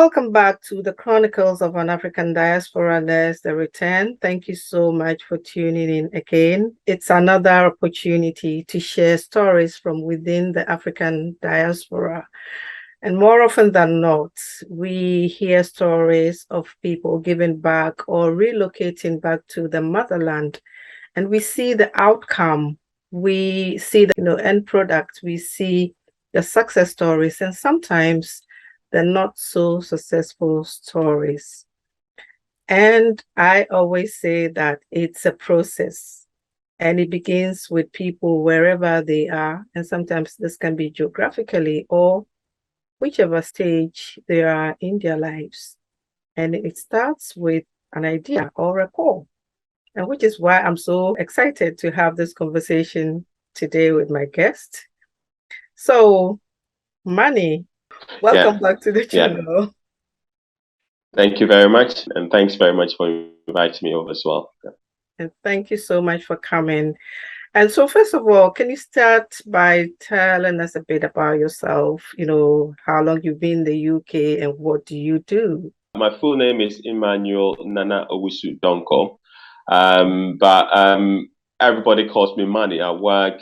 welcome back to the Chronicles of an African Diaspora. There's the return. Thank you so much for tuning in again. It's another opportunity to share stories from within the African diaspora. And more often than not, we hear stories of people giving back or relocating back to the motherland. And we see the outcome. We see the end product. We see the success stories. And sometimes the not so successful stories. And I always say that it's a process and it begins with people wherever they are. And sometimes this can be geographically or whichever stage they are in their lives. And it starts with an idea or a call. And which is why I'm so excited to have this conversation today with my guest. So, Manny, welcome back to the channel. Thank you very much. And thanks very much for inviting me over as well. And thank you so much for coming. And so first of all, can you start by telling us a bit about yourself, how long you've been in the UK and what do you do? My full name is Emmanuel Nana Owusu Donkor. But everybody calls me Manny at work,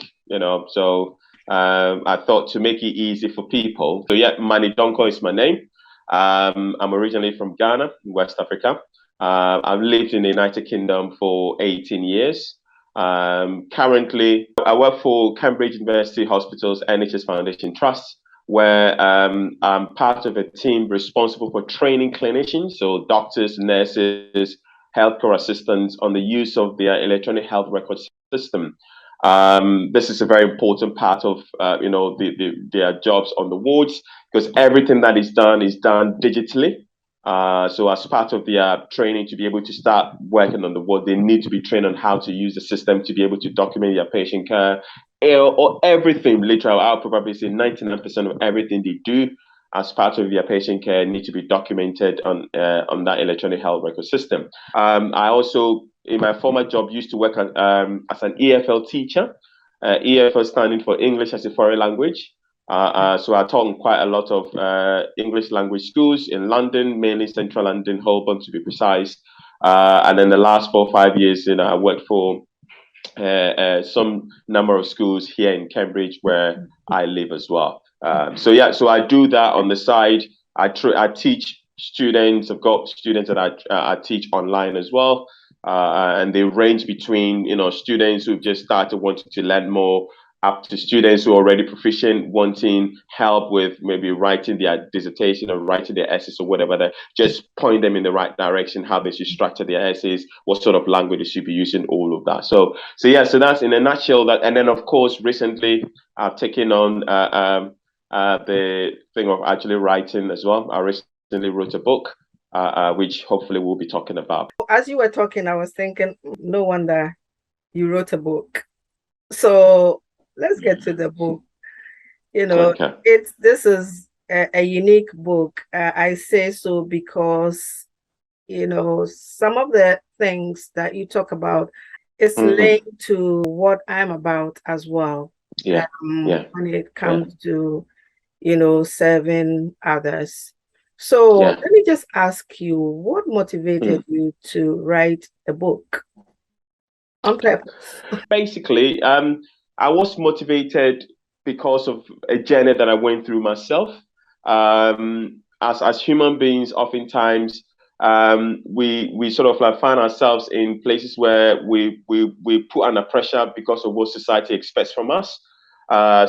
so I thought to make it easy for people. So yeah, Manny Donkor is my name. I'm originally from Ghana, West Africa. I've lived in the United Kingdom for 18 years. Currently, I work for Cambridge University Hospitals NHS Foundation Trust, where I'm part of a team responsible for training clinicians, so doctors, nurses, healthcare assistants on the use of their electronic health record system. This is a very important part of their jobs on the wards, because everything that is done digitally. So as part of their training to be able to start working on the ward, they need to be trained on how to use the system to be able to document their patient care or everything. Literally, I'll probably say 99% of everything they do as part of their patient care need to be documented on that electronic health record system. I also, in my former job, used to work as an EFL teacher. EFL standing for English as a Foreign Language. So I taught in quite a lot of English language schools in London, mainly Central London, Holborn to be precise. And then the last 4 or 5 years, I worked for some number of schools here in Cambridge where I live as well. So I do that on the side. I teach students. I've got students that I teach online as well. And they range between, students who've just started wanting to learn more, up to students who are already proficient, wanting help with maybe writing their dissertation or writing their essays or whatever, that just point them in the right direction, how they should structure their essays, what sort of language they should be using, all of that. So that's in a nutshell that. And then of course, recently I've taken on the thing of actually writing as well. I recently wrote a book, which hopefully we'll be talking about. As you were talking, I was thinking, no wonder you wrote a book. So let's get to the book. Okay. This is a unique book. I say so because, some of the things that you talk about is linked to what I'm about as well. When it comes to, serving others. So let me just ask you, what motivated you to write a book on purpose? Basically, I was motivated because of a journey that I went through myself. As human beings, oftentimes we sort of like find ourselves in places where we put under pressure because of what society expects from us.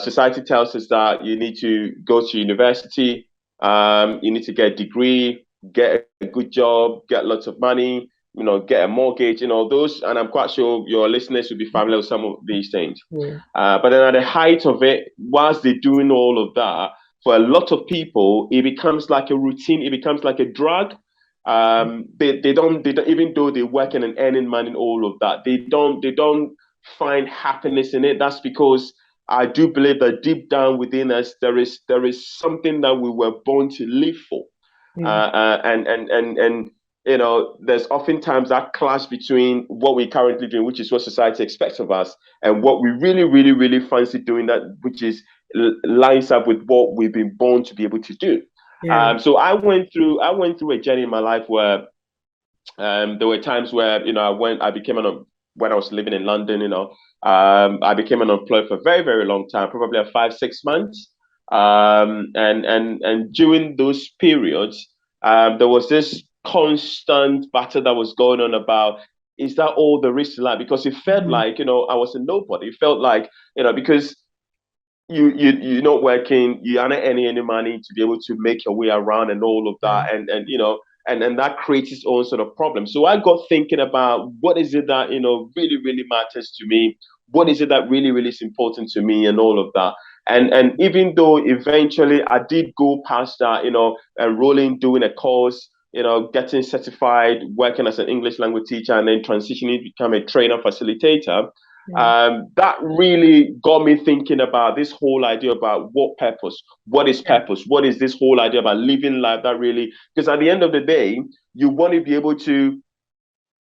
Society tells us that you need to go to university, you need to get a degree, get a good job, get lots of money, get a mortgage, those. And I'm quite sure your listeners will be familiar with some of these things. But then at the height of it, whilst they're doing all of that, for a lot of people, it becomes like a routine. It becomes like a drug. They don't, even though they're working and earning money and all of that, they don't find happiness in it. That's because I do believe that deep down within us, there is something that we were born to live for. And there's oftentimes that clash between what we're currently doing, which is what society expects of us, and what we really, really, really fancy doing, that which is lines up with what we've been born to be able to do. Yeah. So I went through a journey in my life where there were times where I became when I was living in London. I became unemployed for a very very long time, probably 5 6 months. And during those periods, there was this constant battle that was going on about, is that all there is to life? Because it felt Mhm. like I was a nobody. It felt like because you're not working, you are not earning any money to be able to make your way around and all of Yeah. that, and that creates its own sort of problem. So I got thinking about, what is it that really really matters to me, what is it that really really is important to me, and all of that. And even though eventually I did go past that, enrolling, doing a course, getting certified, working as an English language teacher, and then transitioning to become a trainer facilitator, Yeah. that really got me thinking about this whole idea about what is Yeah. purpose, what is this whole idea about living life that really, because at the end of the day, you want to be able to,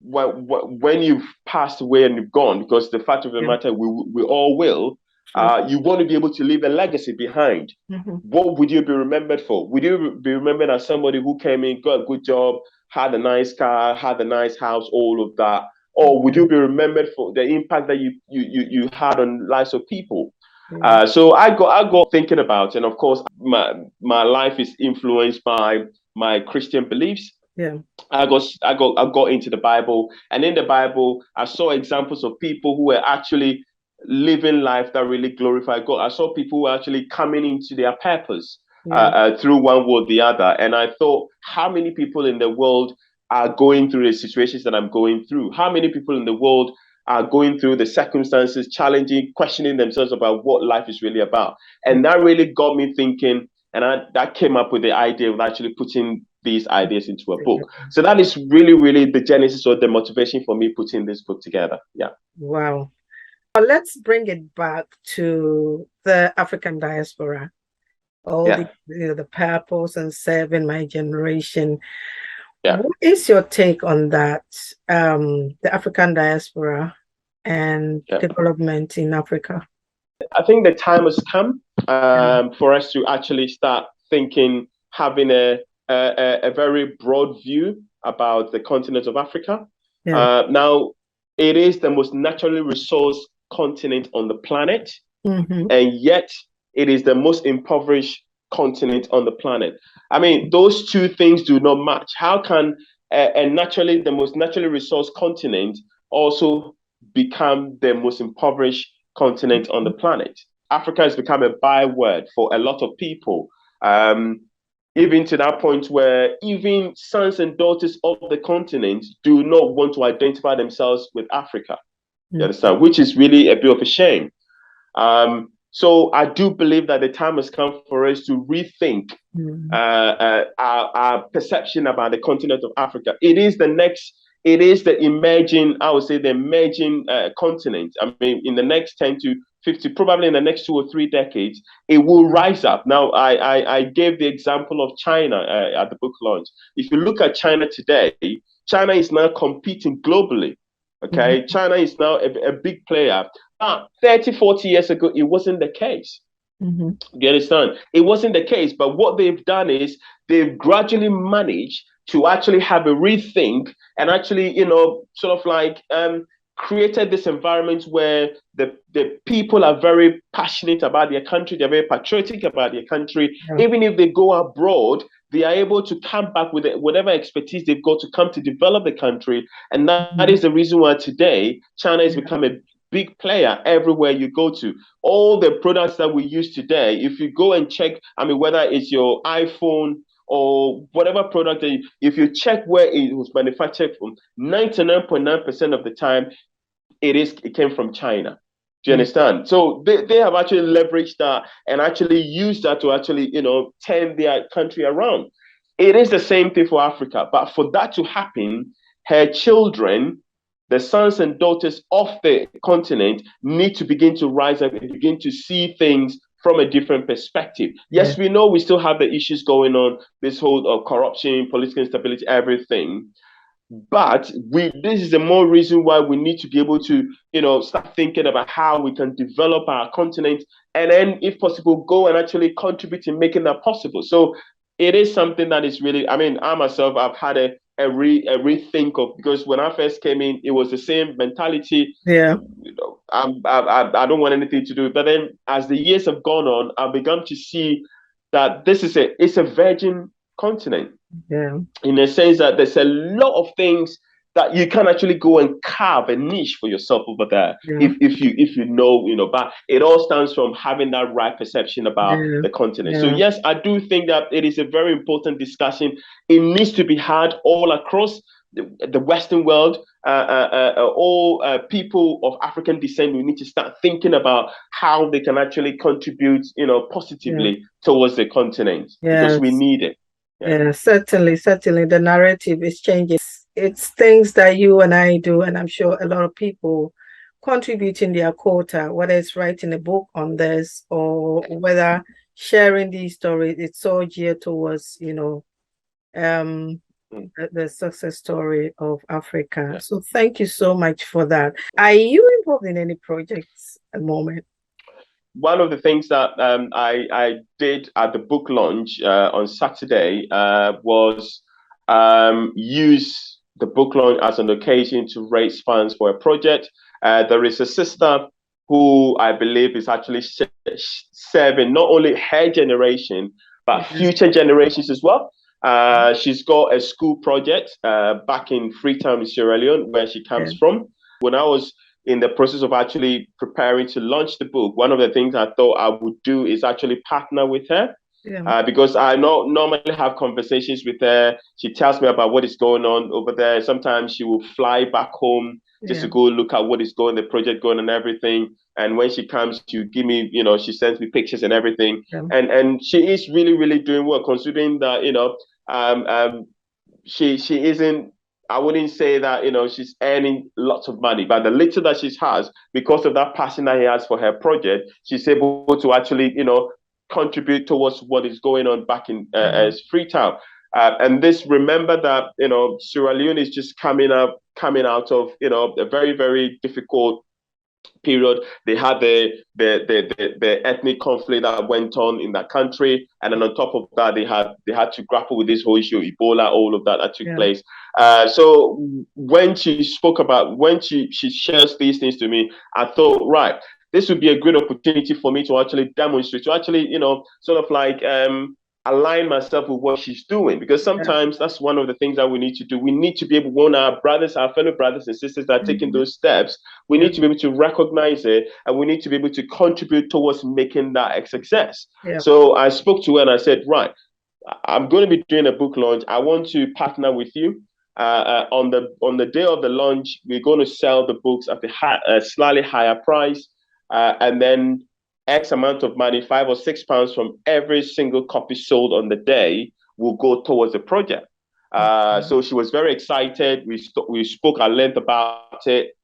when you've passed away and you've gone, because the fact of the Yeah. matter, we all will, True. you want to be able to leave a legacy behind. Mhm. What would you be remembered for? Would you be remembered as somebody who came in, got a good job, had a nice car, had a nice house, all of that? Or would Yeah. you be remembered for the impact that you had on lives of people? Yeah. So I got thinking about it, and of course, my life is influenced by my Christian beliefs. Yeah. I got into the Bible, and in the Bible, I saw examples of people who were actually living life that really glorified God. I saw people who were actually coming into their purpose Yeah. through one way or the other. And I thought, how many people in the world are going through the situations that I'm going through? How many people in the world are going through the circumstances, challenging, questioning themselves about what life is really about? And that really got me thinking, and that came up with the idea of actually putting these ideas into a book. So that is really, really the genesis or the motivation for me putting this book together. Yeah. Wow. Well, let's bring it back to the African diaspora. All Yeah. the purpose and serving my generation. Yeah. What is your take on that? The African diaspora and Yeah. development in Africa. I think the time has come Yeah. for us to actually start thinking, having a very broad view about the continent of Africa. Yeah. Now, it is the most naturally resourced continent on the planet, Mm-hmm. and yet it is the most impoverished continent on the planet. I mean, those two things do not match. How can the most naturally resourced continent also become the most impoverished continent on the planet? Africa has become a byword for a lot of people. Um, Even to that point where even sons and daughters of the continent do not want to identify themselves with Africa. You Mm-hmm. understand? Which is really a bit of a shame. So I do believe that the time has come for us to rethink Mm-hmm. our perception about the continent of Africa. It is the emerging, I would say, the emerging continent. I mean, in the next 10 to 50, probably in the next 2 or 3 decades, it will rise up. Now, I gave the example of China at the book launch. If you look at China today, China is now competing globally. Okay, Mm-hmm. China is now a big player. 30, 40 years ago, it wasn't the case. Mm-hmm. You understand? It wasn't the case. But what they've done is they've gradually managed to actually have a rethink and actually, sort of like created this environment where the people are very passionate about their country. They're very patriotic about their country. Yeah. Even if they go abroad, they are able to come back with whatever expertise they've got to come to develop the country. And that Mm-hmm. is the reason why today China has Yeah. become a big player everywhere you go to. All the products that we use today, if you go and check, I mean, whether it's your iPhone or whatever product, if you check where it was manufactured from, 99.9% of the time, it came from China. Do you Mm-hmm. understand? So they have actually leveraged that and actually used that to actually, turn their country around. It is the same thing for Africa. But for that to happen, her children, the sons and daughters of the continent, need to begin to rise up and begin to see things from a different perspective. Yeah. Yes, we know we still have the issues going on, this whole corruption, political instability, everything. But this is the more reason why we need to be able to, start thinking about how we can develop our continent, and then, if possible, go and actually contribute in making that possible. So it is something that is really, I mean, I myself, I've had a rethink of, because when I first came in, it was the same mentality. Yeah. You know, I don't want anything to do. But then as the years have gone on, I've begun to see that it's a virgin continent, Yeah. in the sense that there's a lot of things that you can actually go and carve a niche for yourself over there, Yeah. if you know, you know. But it all stems from having that right perception about Yeah. the continent. So Yeah. yes, I do think that it is a very important discussion. It needs to be had all across the Western world. All people of African descent, we need to start thinking about how they can actually contribute, you know, Yeah. positively towards the continent, because we Yes. need it. Yeah. Yeah, certainly, certainly the narrative is changing. It's things that you and I do, and I'm sure a lot of people contributing their quota, whether it's writing a book on this or whether sharing these stories, it's all geared towards, um, Mm. the success story of Africa. Yeah. So thank you so much for that. Are you involved in any projects at the moment? One of the things that I did at the book launch on Saturday was use the book launch as an occasion to raise funds for a project. There is a sister who I believe is actually serving not only her generation, but Yeah. future generations as well. She's got a school project back in Freetown, Sierra Leone, where she Yeah. comes from. When I was in the process of actually preparing to launch the book, one of the things I thought I would do is actually partner with her. Yeah. Because I normally have conversations with her. She tells me about what is going on over there. Sometimes she will fly back home just Yeah. to go look at what is going, the project going and everything. And when she comes, she give me, you know, she sends me pictures and everything. Yeah. And she is really, really doing well, considering that, you know, um, um, she isn't, I wouldn't say that, you know, she's earning lots of money, but the little that she has, because of that passion that he has for her project, she's able to actually, you know, contribute towards what is going on back in Freetown. And this, remember that, you know, Sierra Leone is just coming out of, you know, a very, very difficult period. They had the ethnic conflict that went on in that country, and then on top of that, they had to grapple with this whole issue, Ebola, all of that took Yeah. place. So when she spoke about, when she shares these things to me, I thought, right, this would be a good opportunity for me to actually demonstrate, to actually, you know, sort of like align myself with what she's doing, because Yeah. sometimes that's one of the things that we need to do. We need to be able, when our brothers, our fellow brothers and sisters that are taking Mhm. those steps, we Yeah. need to be able to recognize it, and we need to be able to contribute towards making that a success. Yeah. So I spoke to her and I said, right, I'm going to be doing a book launch. I want to partner with you. On the day of the launch, we're going to sell the books at a slightly higher price, and then X amount of money, £5 or £6 from every single copy sold on the day, will go towards the project. So she was very excited. We spoke at length about it.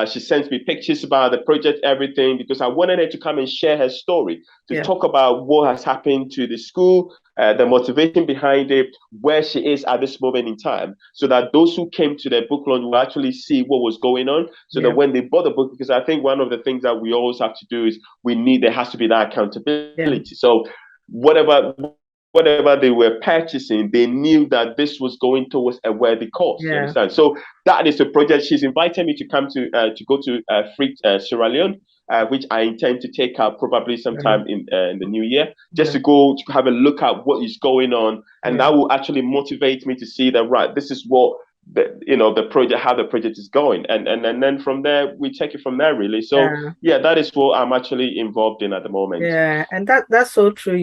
She sent me pictures about the project, everything, because I wanted her to come and share her story, to Yeah. talk about what has happened to the school, the motivation behind it, where she is at this moment in time, so that those who came to the book launch will actually see what was going on, so Yeah. that when they bought the book, because I think one of the things that we always have to do is there has to be that accountability. Yeah. So whatever they were purchasing, they knew that this was going towards a worthy cause. You Yeah. understand? So that is the project. She's invited me to come to go to Sierra Leone, which I intend to take out probably sometime in the new year, just to go to have a look at what is going on, and that will actually motivate me to see that, right, this is what the project, how the project is going, and then from there we take it from there, really. So Yeah. that is what I'm actually involved in at the moment. Yeah, and that's so true.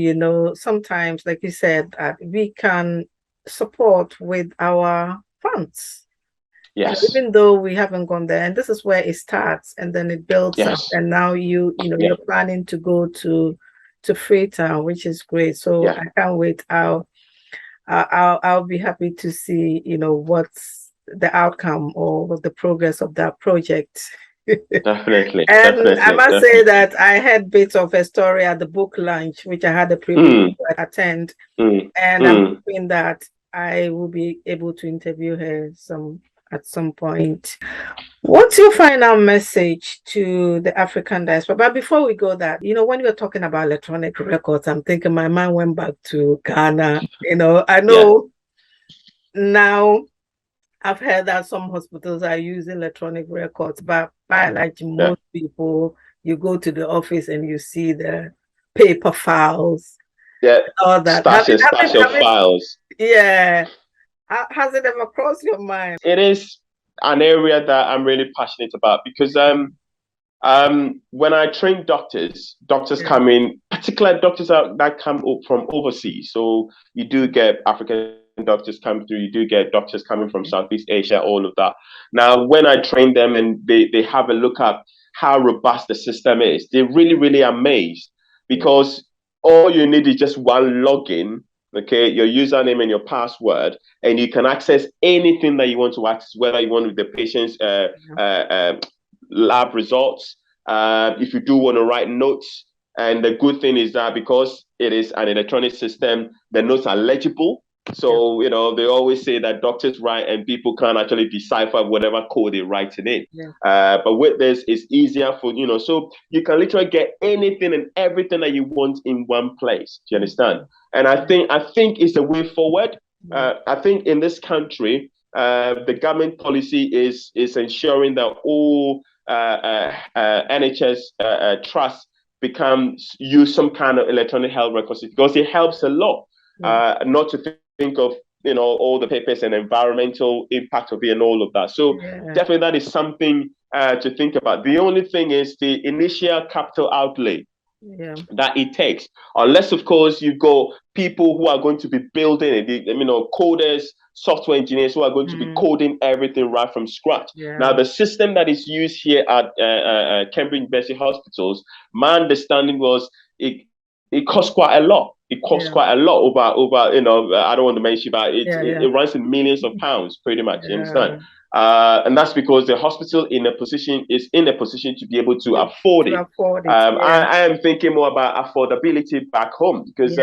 Sometimes, like you said, we can support with our funds. Yes. Even though we haven't gone there, and this is where it starts, and then it builds up, Yes. and now you're planning to go to Freetown, which is great. So I can't wait. I'll be happy to see, what's the outcome or the progress of that project. Definitely. And I must say that I had bits of a story at the book launch, which I had the privilege to attend. And I'm hoping that I will be able to interview her some at some point. What's your final message to the African diaspora? But before we go that, when you're talking about electronic records, I'm thinking my mind went back to Ghana. I know now I've heard that some hospitals are using electronic records, but by and large, most people, you go to the office and you see the paper files, all that. Stash your files. Yeah. Has it ever crossed your mind? It is an area that I'm really passionate about because when I train doctors come in, particularly doctors that come up from overseas. So you do get African doctors come through, you do get doctors coming from Southeast Asia, all of that. Now, when I train them and they have a look at how robust the system is, they're really, really amazed because all you need is just one login, okay, your username and your password, and you can access anything that you want to access, whether you want the patient's lab results, if you do want to write notes. And the good thing is that because it is an electronic system, the notes are legible. So, they always say that doctors write and people can't actually decipher whatever code they write in it. But with this, it's easier for, so you can literally get anything and everything that you want in one place. Do you understand? And I think it's the way forward. I think in this country, the government policy is ensuring that all NHS trusts use some kind of electronic health records because it helps a lot. Not to think of all the papers and environmental impact of it and all of that. So definitely that is something to think about. The only thing is the initial capital outlay that it takes, unless of course you go people who are going to be building it, coders, software engineers who are going to be coding everything right from scratch. Now the system that is used here at Cambridge University Hospitals, my understanding was it costs quite a lot. It costs quite a lot over I don't want to mention, but it runs in millions of pounds pretty much. You understand? And that's because the hospital is in a position to be able to afford it. I am thinking more about affordability back home because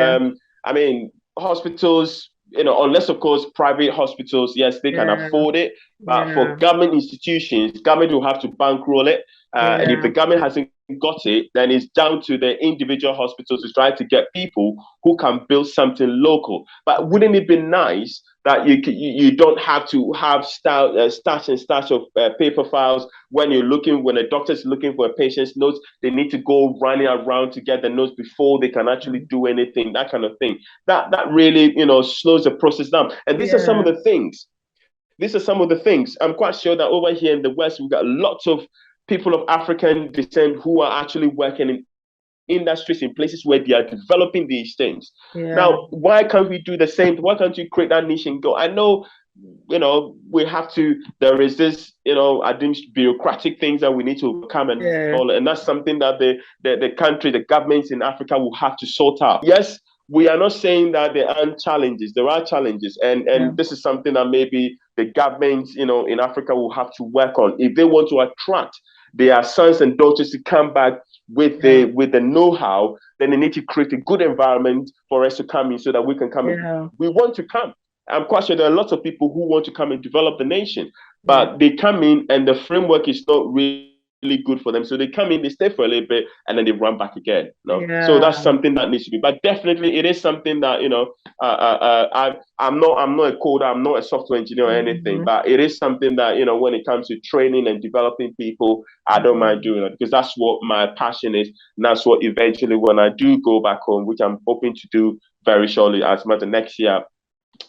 hospitals, unless of course private hospitals, yes, they can afford it. But for government institutions, government will have to bankroll it. And if the government hasn't got it, then it's down to the individual hospitals to try to get people who can build something local. But wouldn't it be nice that you don't have to have stash of paper files when a doctor's looking for a patient's notes? They need to go running around to get the notes before they can actually do anything, that kind of thing. That really slows the process down. And these are some of the things. I'm quite sure that over here in the West, we've got lots of people of African descent who are actually working in industries in places where they are developing these things. Now, why can't we do the same? Why can't we create that niche and go? I know, we have to, there is this, I think bureaucratic things that we need to overcome and all, and that's something that the governments in Africa will have to sort out. Yes, we are not saying that there aren't challenges. There are challenges, and this is something that maybe the governments, in Africa will have to work on if they want to attract their sons and daughters to come back with the know-how. Then they need to create a good environment for us to come in so that we can come in. We want to come. I'm quite sure there are lots of people who want to come and develop the nation, but they come in and the framework is not really good for them. So they come in, they stay for a little bit, and then they run back again. So that's something that needs to be. But definitely, it is something that I'm not a coder, I'm not a software engineer or anything, but it is something that when it comes to training and developing people, I don't mind doing it because that's what my passion is, and that's what eventually when I do go back home, which I'm hoping to do very shortly, as much as next year,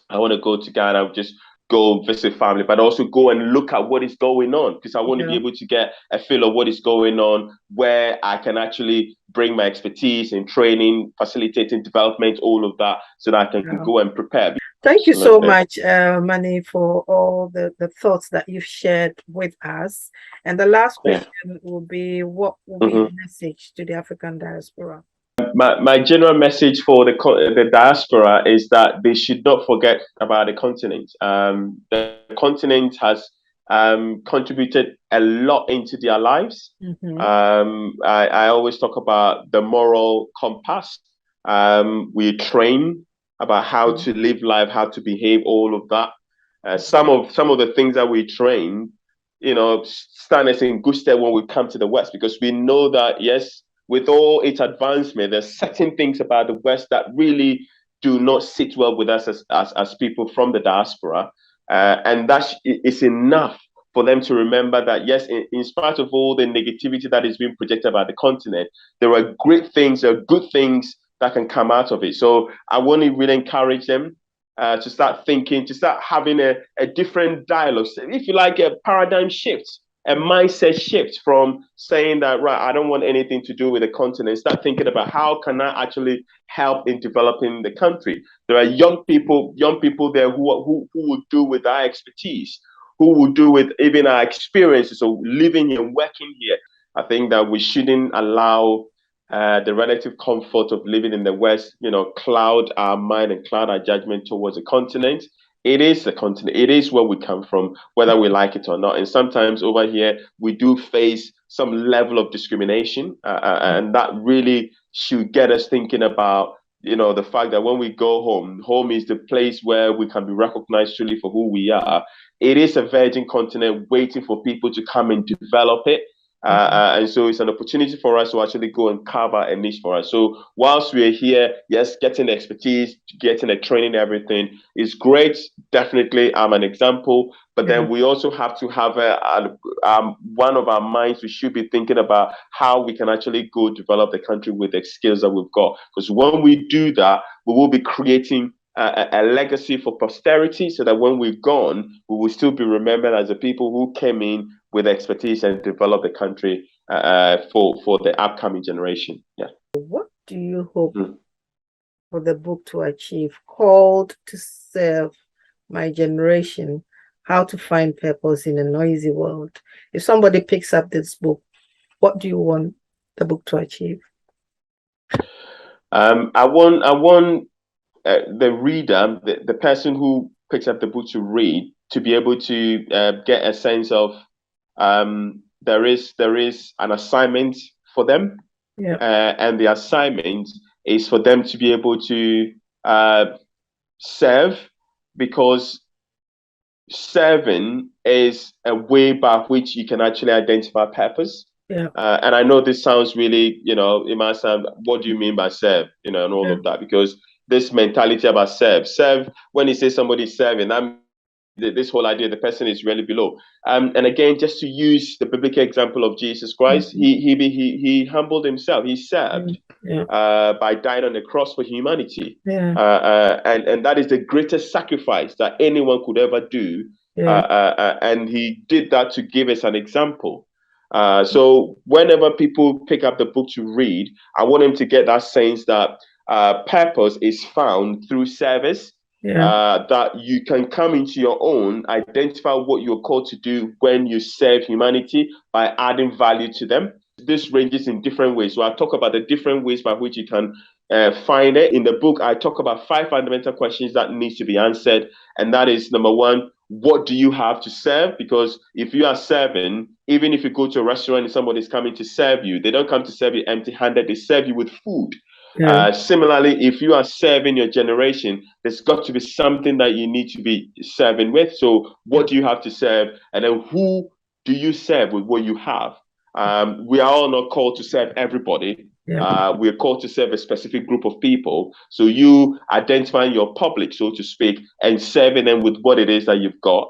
I want to go to Ghana, just go visit family, but also go and look at what is going on because I want to be able to get a feel of what is going on, where I can actually bring my expertise in training, facilitating development, all of that, so that I can go and prepare. Thank you so much, Manny, for all the thoughts that you've shared with us. And the last question will be, what will be your message to the African diaspora? My general message for the diaspora is that they should not forget about the continent. The continent has contributed a lot into their lives. I always talk about the moral compass. We train about how to live life, how to behave, all of that. Some of the things that we train, stand us in good stead when we come to the West, because we know that, yes, with all its advancement, there's certain things about the West that really do not sit well with us as people from the diaspora. And that is enough for them to remember that, yes, in spite of all the negativity that is being projected by the continent, there are great things, there are good things that can come out of it. So I want to really encourage them to start thinking, to start having a different dialogue, if you like, a paradigm shift, a mindset shift from saying that, right, I don't want anything to do with the continent. Start thinking about how can I actually help in developing the country. There are young people there who will do with our expertise, who will do with even our experiences of living and working here. I think that we shouldn't allow the relative comfort of living in the West, cloud our mind and cloud our judgment towards the continent. It is the continent. It is where we come from, whether we like it or not. And sometimes over here, we do face some level of discrimination. And that really should get us thinking about, the fact that when we go home, home is the place where we can be recognized truly for who we are. It is a virgin continent waiting for people to come and develop it. And so it's an opportunity for us to actually go and carve out a niche for us. So whilst we're here, yes, getting the expertise, getting the training, everything is great. Definitely, I'm an example. But then we also have to have one of our minds. We should be thinking about how we can actually go develop the country with the skills that we've got. Because when we do that, we will be creating a legacy for posterity, so that when we're gone, we will still be remembered as the people who came in with expertise and develop the country for the upcoming generation. Yeah. What do you hope for the book to achieve? Called to Serve My Generation: How to Find Purpose in a Noisy World. If somebody picks up this book, what do you want the book to achieve? I want the reader, the person who picks up the book to read, to be able to get a sense of there is an assignment for them, and the assignment is for them to be able to serve, because serving is a way by which you can actually identify purpose. And I know this sounds really, it might sound, what do you mean by serve, and all of that, because this mentality about serve, when you say somebody's serving, this whole idea, the person is really below. And again, just to use the biblical example of Jesus Christ, he humbled himself. He served by dying on the cross for humanity. And that is the greatest sacrifice that anyone could ever do. And he did that to give us an example. So whenever people pick up the book to read, I want them to get that sense that purpose is found through service. That you can come into your own, identify what you're called to do when you serve humanity by adding value to them. This ranges in different ways. So I talk about the different ways by which you can find it. In the book, I talk about 5 fundamental questions that needs to be answered. And that is, number 1, what do you have to serve? Because if you are serving, even if you go to a restaurant and somebody's coming to serve you, they don't come to serve you empty-handed, they serve you with food. Similarly, if you are serving your generation, there's got to be something that you need to be serving with. So what do you have to serve? And then who do you serve with what you have? We are all not called to serve everybody. We are called to serve a specific group of people. So you identifying your public, so to speak, and serving them with what it is that you've got.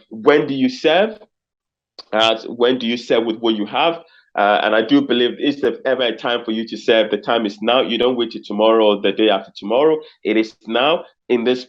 When do you serve? When do you serve with what you have? And I do believe, is there ever a time for you to serve? The time is now. You don't wait till tomorrow or the day after tomorrow. It is now, in this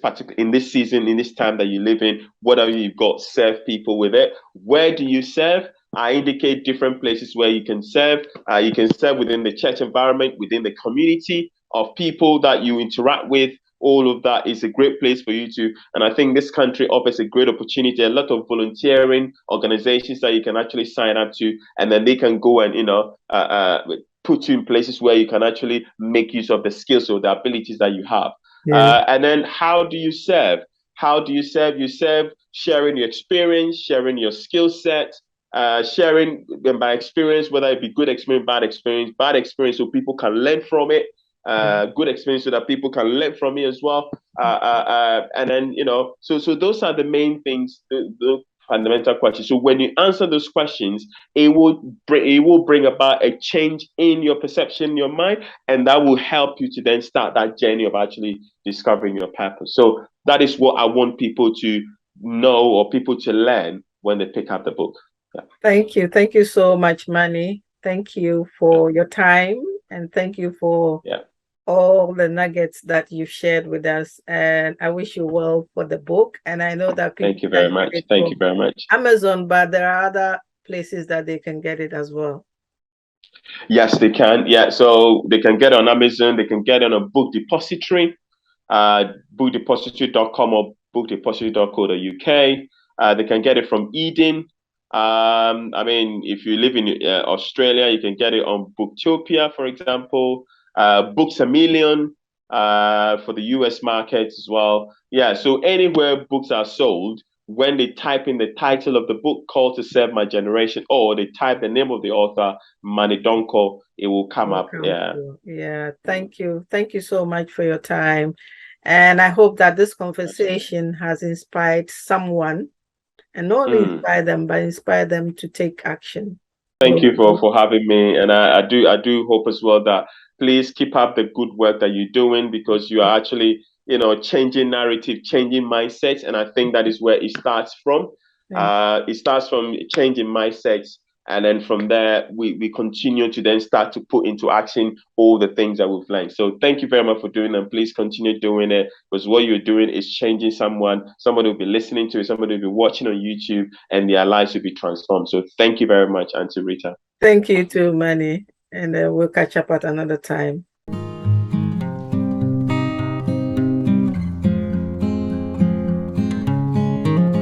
season, in this time that you live in. Whatever you've got, serve people with it. Where do you serve? I indicate different places where you can serve. You can serve within the church environment, within the community of people that you interact with. All of that is a great place for you to, and I think this country offers a great opportunity, a lot of volunteering organizations that you can actually sign up to, and then they can go and, put you in places where you can actually make use of the skills or the abilities that you have. And then how do you serve? How do you serve? You serve sharing your experience, sharing your skill set, sharing by experience, whether it be good experience, bad experience so people can learn from it. good experience so that people can learn from me as well. And then, so those are the main things, the fundamental questions. So when you answer those questions, it will bring about a change in your perception, in your mind, and that will help you to then start that journey of actually discovering your purpose. So that is what I want people to know or people to learn when they pick up the book. Yeah. Thank you so much, Manny. Thank you for your time, and thank you for all the nuggets that you shared with us. And I wish you well for the book. And I know that people thank you very much. Thank you very much. Amazon, but there are other places that they can get it as well. Yes, they can. Yeah, so they can get it on Amazon. They can get it on a book depository, bookdepository.com or bookdepository.co.uk. They can get it from Eden. I mean, if you live in Australia, you can get it on Booktopia, for example. Books a Million for the US market as well. Yeah, so anywhere books are sold, when they type in the title of the book, Call to Serve My Generation, or they type the name of the author, Manny Donkor, it will come up. Yeah. Thank you so much for your time. And I hope that this conversation has inspired someone, and not only inspire them, but inspire them to take action. Thank you for having me. And I do hope as well that please keep up the good work that you're doing, because you are actually, changing narrative, changing mindsets. And I think that is where it starts from. It starts from changing mindsets. And then from there, we continue to then start to put into action all the things that we've learned. So thank you very much for doing it. And please continue doing it, because what you're doing is changing someone. Somebody will be listening to it. Somebody will be watching on YouTube, and their lives will be transformed. So thank you very much, Auntie Rita. Thank you too, Manny. And we'll catch up at another time.